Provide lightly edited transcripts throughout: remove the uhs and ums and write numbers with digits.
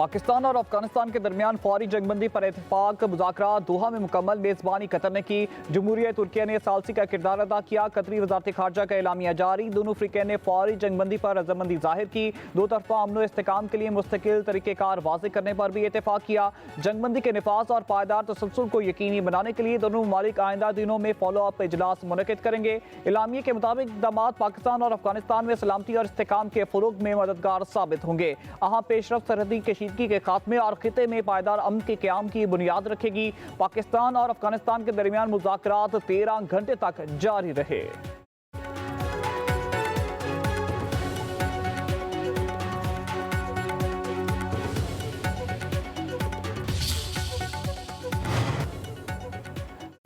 पाकिस्तान और अफगानिस्तान के दरमियान फौरी जंगबंदी पर इत्तेफाक मुज़ाकरात दोहा में मुकम्मल। मेज़बानी कतर ने की। जमहूरियत तुर्किया ने सालसी का किरदार अदा किया। कतरी वज़ारत खारजा का एलामिया जारी। दोनों फ़रीक़ैन ने फौरी जंगबंदी पर रज़ामंदी ज़ाहिर की। दो तरफ़ा अमन व इस्तेहकाम के लिए मुस्तकिल तरीक़ेकार वाज़ेह करने पर भी इत्तेफाक किया। जंगबंदी के निफाज़ और पायदार तसलसल को यकीनी बनाने के लिए दोनों ममालिक आइंदा दिनों में फॉलो अप इजलास मुनक़िद करेंगे। एलामिया के मुताबिक इक़दामात पाकिस्तान और अफगानिस्तान में सलामती और इस्तेहकाम के फ़रोग़ में मददगार साबित होंगे। अहम पेशरफ़्त सरहदी कशीदगी के खात्मे और खिते में पायदार अमन के क़याम की बुनियाद रखेगी। पाकिस्तान और अफगानिस्तान के दरमियान मुज़ाकरात 13 घंटे तक जारी रहे।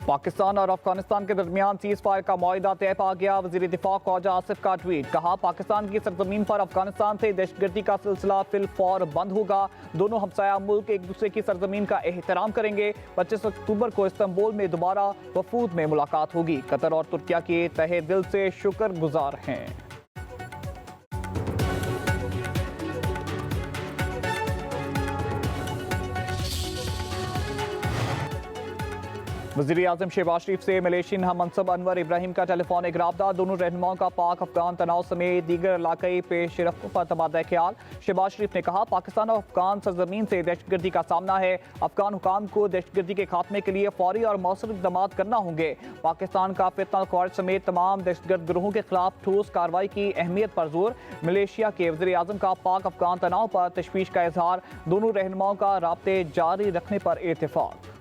पाकिस्तान और अफगानिस्तान के दरमियान सीज़ फायर का मुआहिदा तय पा गया। वज़ीर दिफा ख्वाजा आसिफ का ट्वीट, कहा पाकिस्तान की सरजमीन पर अफगानिस्तान से दहशतगर्दी का सिलसिला फिलफौर बंद होगा। दोनों हमसाया मुल्क एक दूसरे की सरजमीन का एहतराम करेंगे। 25 अक्टूबर को इस्तांबुल में दोबारा वफूद में मुलाकात होगी। कतर और तुर्किया के तहे दिल से शुक्रगुजार हैं। वज़ीर आज़म शहबाज शरीफ से मलेशियन हम मनसब अनवर इब्राहिम का टेलीफोनिक राब्ता। दोनों रहनुमाओं का पाक अफगान तनाव समेत दीगर इलाकाई पेशरफ्त पर तबादला ख्याल। शहबाज शरीफ ने कहा पाकिस्तान और अफगान सरजमीन से दहशतगर्दी का सामना है। अफगान हुकाम को दहशतगर्दी के खात्मे के लिए फौरी और मौसर इक़दाम करना होंगे। पाकिस्तान का फितना ख्वारिज समेत तमाम दहशतगर्द गिरोहों के खिलाफ ठोस कार्रवाई की अहमियत पर जोर। मलेशिया के वज़ीर आज़म का पाक अफगान तनाव पर तशवीश का इजहार। दोनों रहनुमाओं का राब्ते जारी रखने पर इत्तेफाक।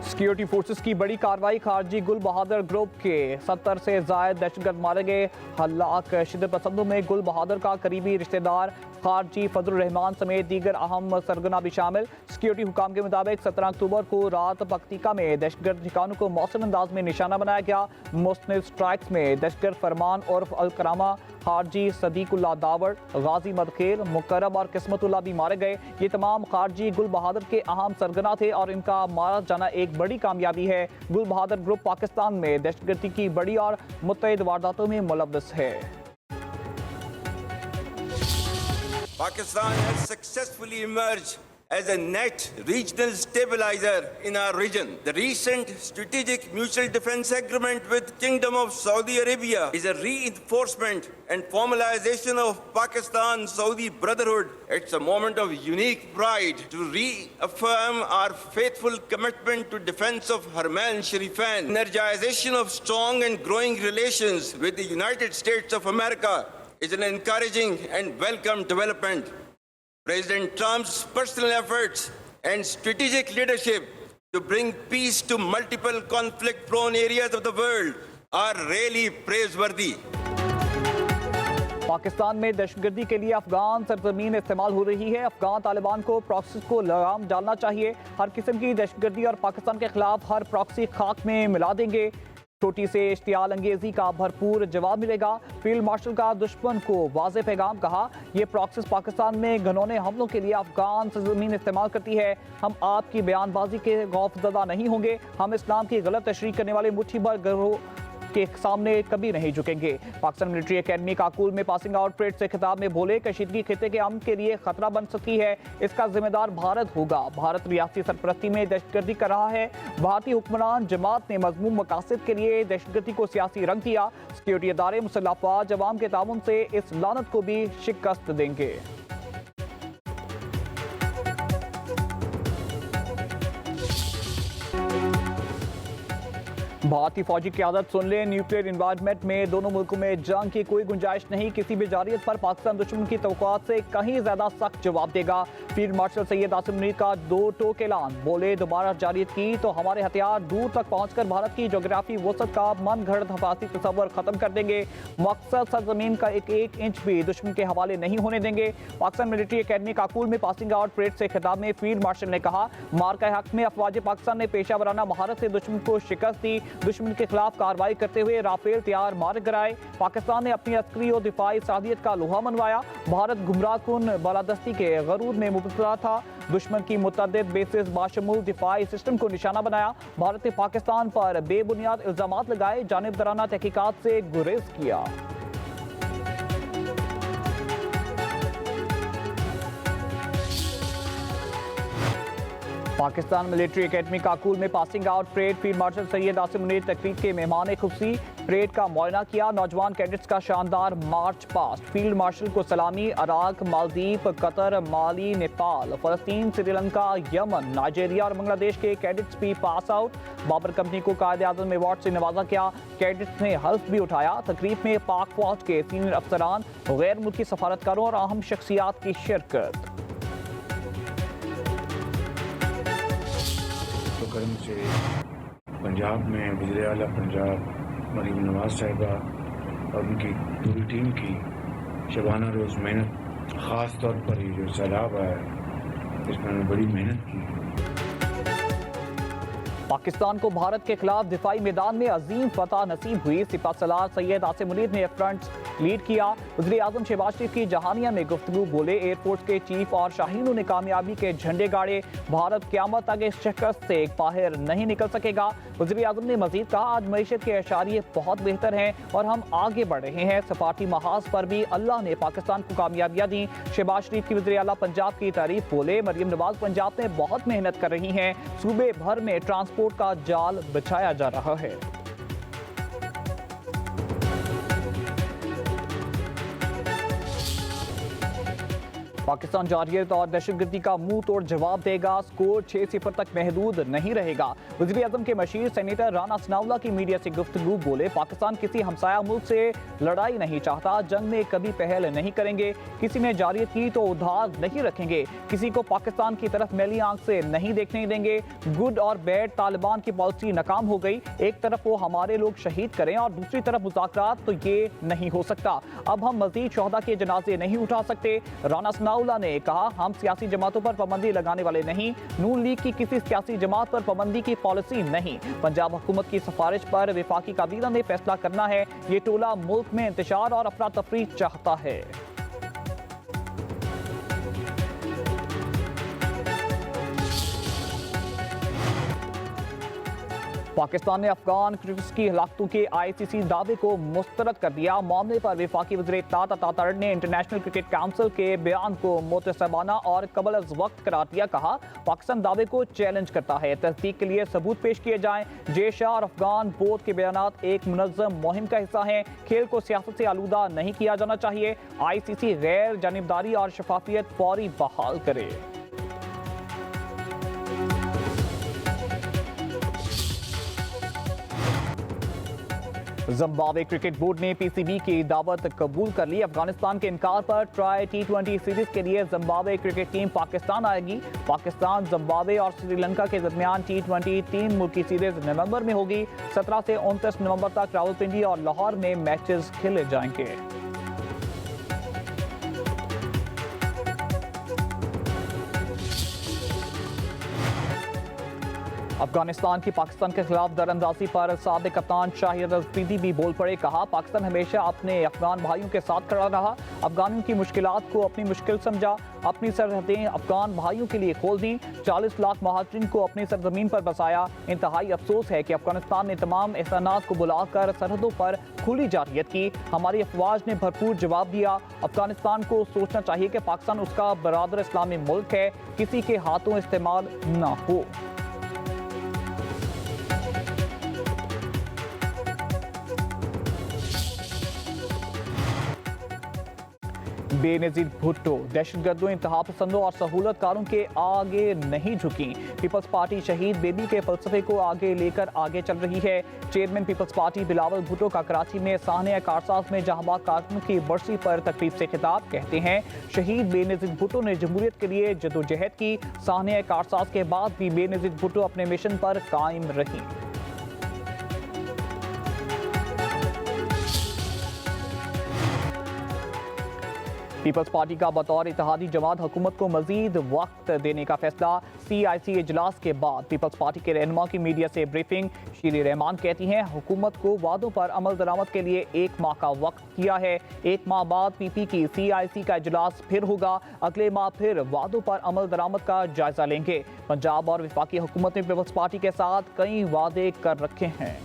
सिक्योरिटी फोर्सेस की बड़ी कार्रवाई। खारजी गुल बहादुर ग्रुप के 70 से जायद दहशतगर्द मारे गए। हलाक शिद्दत पसंदों में गुल बहादुर का करीबी रिश्तेदार खारजी फजलुर रहमान समेत दीगर अहम सरगना भी शामिल। सिक्योरिटी हुकाम के मुताबिक 17 अक्टूबर को रात पख्तिका में दहशतगर्द ठिकानों को मौसम अंदाज में निशाना बनाया गया। मुस्तनिद स्ट्राइक्स में दहशतगर्द फरमान उर्फ अलकरामा, खारजी सदीकुल्ला दावड़, गाजी मदखेल, मुकरम और किस्मतुल्ला भी मारे गए। ये तमाम खारजी गुल बहादुर के अहम सरगना थे और इनका मारा जाना एक बड़ी कामयाबी है। गुल बहादुर ग्रुप पाकिस्तान में दहशतगर्दी की बड़ी और मुतअद्दिद वारदातों में मुलव्वस है। Pakistan has successfully emerged as a net regional stabilizer in our region. The recent strategic mutual defense agreement with Kingdom of Saudi Arabia is a reinforcement and formalization of Pakistan-Saudi brotherhood. It's a moment of unique pride to reaffirm our faithful commitment to defense of Haramain Sharifan. Energization of strong and growing relations with the United States of America is an encouraging and welcome development. President Trump's personal efforts and strategic leadership to bring peace to multiple conflict-prone areas of the world are really praiseworthy. Pakistan में दहशतगर्दी के लिए अफगान सरजमीन इस्तेमाल हो रही है। अफगान तालिबान को proxy को लगाम डालना चाहिए। हर किस्म की दहशतगर्दी और पाकिस्तान के खिलाफ हर प्रॉक्सी खाक में मिला देंगे। छोटी से इश्तियाल अंगेजी का भरपूर जवाब मिलेगा। फील्ड मार्शल का दुश्मन को वाज़ेह पैगाम, कहा यह प्रॉक्सिस पाकिस्तान में घनौने हमलों के लिए अफगान सरजमीन इस्तेमाल करती है। हम आपकी बयानबाजी के खौफजदा नहीं होंगे। हम इस्लाम की गलत तशरीह करने वाले मुट्ठी भर गिरोह के सामने कभी नहीं झुकेंगे। पाकिस्तान मिलिट्री एकेडमी काकुल में पासिंग आउट परेड से खिताब में बोले कशीदगी खिते के अमन के लिए खतरा बन सकती है। इसका जिम्मेदार भारत होगा। भारत रियासती सरपरस्ती में दहशतगर्दी कर रहा है। भारतीय हुक्मरान जमात ने मजमूम मकासद के लिए दहशतगर्दी को सियासी रंग दिया। सिक्योरिटी अदारे मुसल्लह अफवाज अवाम के ताउन से इस लानत को भी शिकस्त देंगे। भारतीय फौजी क़यादत सुन ले, न्यूक्लियर इन्वायरमेंट में दोनों मुल्कों में जंग की कोई गुंजाइश नहीं। किसी भी जारियत पर पाकिस्तान दुश्मन की तवक्कुआत से कहीं ज्यादा सख्त जवाब देगा। फील्ड मार्शल सैयद आसिम मुनीर का दो टोक ऐलान, बोले दोबारा जारियत की तो हमारे हथियार दूर तक पहुंचकर भारत की जोग्राफी वसत का मन घड़त हफासी तस्वर खत्म कर देंगे। मकसद सरजमीन का एक इंच भी दुश्मन के हवाले नहीं होने देंगे। पाकिस्तान मिलिट्री एकेडमी काकुल में पासिंग आउट परेड से खिताब में फील्ड मार्शल ने कहा मार्का हक में अफवाज पाकिस्तान ने पेशा वराना महारत से दुश्मन को शिकस्त दी। दुश्मन के खिलाफ कार्रवाई करते हुए राफेल तैयार मार गिराए। पाकिस्तान ने अपनी अस्करी और दिफाई सादियत का लोहा मनवाया। भारत गुमराहकुन बालादस्ती के गरूर में मुबतला था। दुश्मन की मुतअद्दिद बेसिस बाशमूल दिफाई सिस्टम को निशाना बनाया। भारत ने पाकिस्तान पर बेबुनियाद इल्जामात लगाए, जानिबदाराना तहकीकात से गुरेज किया। पाकिस्तान मिलिट्री एकेडमी काकुल में passing out parade field marshal Syed Asim Munir तकरीब के मेहमान खुशी। परेड का मुआयना किया। नौजवान कैडेट्स का शानदार मार्च पास्ट। फील्ड मार्शल को सलामी। इराक, मालदीव, कतर, माली, नेपाल, फलस्तीन, श्रीलंका, यमन, नाइजीरिया और बांग्लादेश के कैडेट्स भी पास आउट। बाबर कंपनी को कायदे आज़म अवार्ड से नवाजा गया। कैडेट्स ने हल्फ भी उठाया। तकरीब में पाक फौज के सीनियर अफसरान, गैर मुल्की सफारतकारों और अहम शख्सियात की शिरकत। करम से पंजाब में वज़ीर आला पंजाब मरीम नवाज साहिबा और उनकी पूरी टीम की शबाना रोज़ मेहनत, ख़ास तौर पर ये जो सैलाब आया इसमें उन्होंने बड़ी मेहनत की। पाकिस्तान को भारत के खिलाफ दिफाई मैदान में अजीम फतह नसीब हुई। सिपहसालार सैयद आसिम मुनीर ने फ्रंट लीड किया। वज़ीर आज़म शहबाज शरीफ की जहानिया में गुफ्तगू बोले। एयरफोर्स के चीफ और शाहीनों ने कामयाबी के झंडे गाड़े। भारत क़यामत तक इस शिकस्त से बाहर नहीं निकल सकेगा। वज़ीर आज़म ने मजीद कहा, आज मईशत के अशारिये बहुत बेहतर हैं और हम आगे बढ़ रहे हैं। सफारती महाज पर भी अल्लाह ने पाकिस्तान को कामयाबियाँ दी। शहबाज शरीफ की वज़ीर आला पंजाब की तारीफ बोले। मरीम नवाज पंजाब में बहुत मेहनत कर रही हैं। सूबे भर में ट्रांसपोर्ट का जाल बिछाया जा रहा है। पाकिस्तान जारहियत और दहशतगर्दी का मुंह तोड़ जवाब देगा। स्कोर 6-0 तक महदूद नहीं रहेगा। वज़ीर आज़म के मशीर सेनेटर राना सनाउल्लाह की मीडिया से गुफ्तगू बोले। पाकिस्तान किसी हमसाया मुल्क से लड़ाई नहीं चाहता। जंग में कभी पहल नहीं करेंगे। किसी ने जारहियत की तो उधार नहीं रखेंगे। किसी को पाकिस्तान की तरफ मैली आंख से नहीं देखने देंगे। गुड और बैड तालिबान की पॉलिसी नाकाम हो गई। एक तरफ वो हमारे लोग शहीद करें और दूसरी तरफ मुज़ाकरात, तो ये नहीं हो सकता। अब हम मज़ीद शोहदा के जनाजे नहीं उठा सकते। राना सनाउल्लाह ने कहा, हम सियासी जमातों पर पाबंदी लगाने वाले नहीं। नून लीग की किसी सियासी जमात पर पाबंदी की पॉलिसी नहीं। पंजाब हुकूमत की सिफारिश पर वफाकी काबीना ने फैसला करना है। ये टोला मुल्क में इंतशार और अफरा तफरी चाहता है। पाकिस्तान ने अफगान क्रिकेटर्स की हलाकतों के ICC दावे को मुस्तरद कर दिया। मामले पर वफाकी वज़ीर इत्तलात अता तारड़ ने इंटरनेशनल क्रिकेट काउंसिल के बयान को मुतसबाना और कबल अज़ वक्त करार दिया। कहा, पाकिस्तान दावे को चैलेंज करता है। तस्दीक के लिए सबूत पेश किए जाएं। जयशाह और अफगान बोर्ड के बयानात एक मुनज़्ज़म मुहिम का हिस्सा हैं। खेल को सियासत से आलूदा नहीं किया जाना चाहिए। ICC गैर जानिबदारी और शफाफियत फौरी बहाल करे। जिम्बाब्वे क्रिकेट बोर्ड ने PCB की दावत कबूल कर ली। अफगानिस्तान के इनकार पर ट्राई T20 सीरीज के लिए जिम्बाब्वे क्रिकेट टीम पाकिस्तान आएगी। पाकिस्तान, जिम्बाब्वे और श्रीलंका के दरमियान T20 3 मुल्की सीरीज नवंबर में होगी। 17 से 29 नवंबर तक रावलपिंडी और लाहौर में मैचेस खेले जाएंगे। अफगानिस्तान की पाकिस्तान के खिलाफ दरअंदाजी पर साबिक कप्तान शाहिद अफरीदी भी बोल पड़े। कहा, पाकिस्तान हमेशा अपने अफगान भाइयों के साथ खड़ा रहा। अफगानियों की मुश्किलात को अपनी मुश्किल समझा। अपनी सरहदें अफगान भाइयों के लिए खोल दी। 40 लाख महाजरीन को अपनी सरजमीन पर बसाया। इंतहाई अफसोस है कि अफगानिस्तान ने तमाम एहसानात को बुलाकर सरहदों पर खुली जारहियत की। हमारी अफवाज ने भरपूर जवाब दिया। अफगानिस्तान को सोचना चाहिए कि पाकिस्तान उसका बरादर इस्लामी मुल्क है, किसी के हाथों इस्तेमाल ना हो। बेनजीर भुट्टो दहशतगर्दों, इंतहा पसंदों और सहूलतकारों के आगे नहीं झुकी। पीपल्स पार्टी शहीद बेबी के फलसफे को आगे लेकर आगे चल रही है। Chairman people's party Bilawal Bhutto का कराची में साहनिया कारसाज में जहांबाग कारकुन की बरसी पर तकरीब से खिताब। कहते हैं, शहीद बेनजीर भुट्टो ने जमहूरियत के लिए जदोजहद की। साहनिया कारसाज के बाद भी बेनजीर भुट्टो अपने मिशन पर कायम रही। पीपल्स पार्टी का बतौर इत्तेहादी जमात हुकूमत को मजीद वक्त देने का फैसला। CIC इजलास के बाद पीपल्स पार्टी के रहनुमा की मीडिया से ब्रीफिंग। शीरी रहमान कहती हैं हुकूमत को वादों पर अमल दरामद के लिए 1 माह का वक्त दिया है। 1 माह बाद PP की CIC का इजलास फिर होगा। अगले माह फिर वादों पर अमल दरामद का जायजा लेंगे। पंजाब और वफाकी हुकूमत ने पीपल्स पार्टी के साथ कई वादे कर रखे हैं।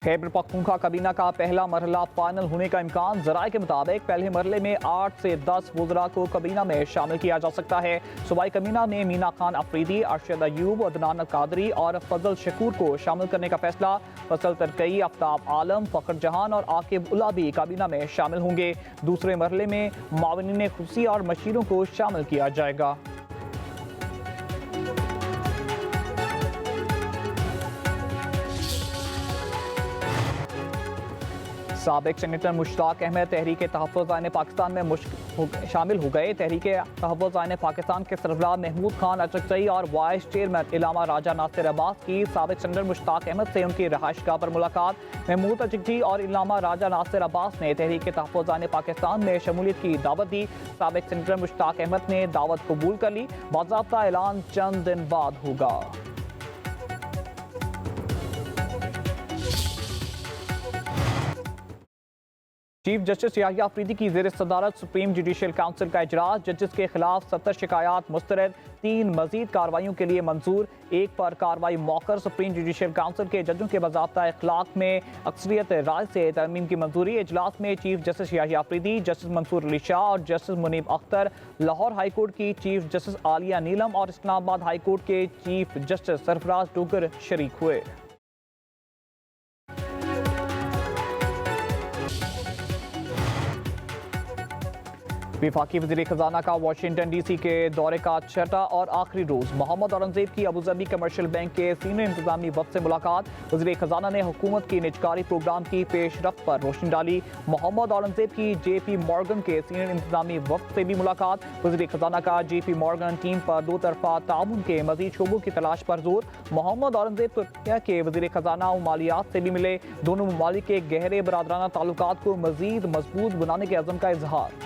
खैबर पख्तूनख्वा काबीना का पहला मरहला फाइनल होने का इम्कान। जराये के मुताबिक पहले मरहले में 8 से 10 वज़रा को काबीना में शामिल किया जा सकता है। सूबाई काबीना में मीना खान अफरीदी, अरशद अयूब, अदनान कादरी और फजल शकूर को शामिल करने का फैसला। फसल तरकई, आफ्ताब आलम, फ़खर जहान और आकिब उल्ला भी काबीना में शामिल होंगे। दूसरे मरहले में मावनीन खुसूसी और मशीरों को शामिल किया जाएगा। साबिक सेनेटर मुश्ताक अहमद तहरीक तहफ़्फ़ुज़-ए पाकिस्तान में शामिल हो गए। तहरीक तहफ़्फ़ुज़-ए पाकिस्तान के सरबराह महमूद खान अचकजई और वाइस चेयरमैन इलामा राजा नासिर अब्बास की साबिक सेनेटर मुश्ताक अहमद से उनकी रहायशगाह पर मुलाकात। महमूद अचकजई और इलामा राजा नासिर अब्बास ने तहरीक तहफ़्फ़ुज़-ए पाकिस्तान में शमूलियत की दावत दी। साबिक सेनेटर मुश्ताक अहमद ने दावत कबूल कर ली। बाज़ाब्ता ऐलान चंद दिन बाद होगा। चीफ जस्टिस याहिया अफरीदी की ज़ेर सदारत सुप्रीम जुडिशल काउंसिल का इजलास। जजेस के खिलाफ 70 शिकायत मुस्तरद, 3 मजीद कार्रवाइयों के लिए मंजूर, 1 पर कार्रवाई मौकर। सुप्रीम जुडिशल काउंसिल के जजों के बाज़ाब्ता इखलाक में अक्सरियत राय से तरमीम की मंजूरी। इजलास में chief justice Yahya Afridi, justice Mansoor Ali Shah और justice Munib Akhtar, Lahore high court की चीफ जस्टिस आलिया नीलम और इस्लामाबाद हाई कोर्ट के चीफ जस्टिस सरफराज डोगर शरीक हुए। वफाकी वज़ीर ख़जाना का वाशिंगटन DC के दौरे का 6था और आखिरी रोज़। मोहम्मद औरंगज़ेब की अबूज़बी कमर्शियल बैंक के सीनियर इंतजामी वफ़द से मुलाकात। वज़ीर ख़जाना ने हुकूमत की निजकारी प्रोग्राम की पेशरफ्त पर रोशनी डाली। मोहम्मद औरंगज़ेब की JP मॉर्गन के सीनियर इंतजामी वफ़द से भी मुलाकात। वज़ीर ख़जाना का JP मॉर्गन टीम पर 2 तरफ़ा ताउन के मज़ीद शोबों की तलाश पर जोर। मोहम्मद औरंगज़ेब तुर्किया के वज़ीर ख़जाना और मालियात से भी मिले। दोनों ममालिक के गहरे बरादराना ताल्लुकात को मज़ीद मजबूत बनाने के अज़म का इजहार।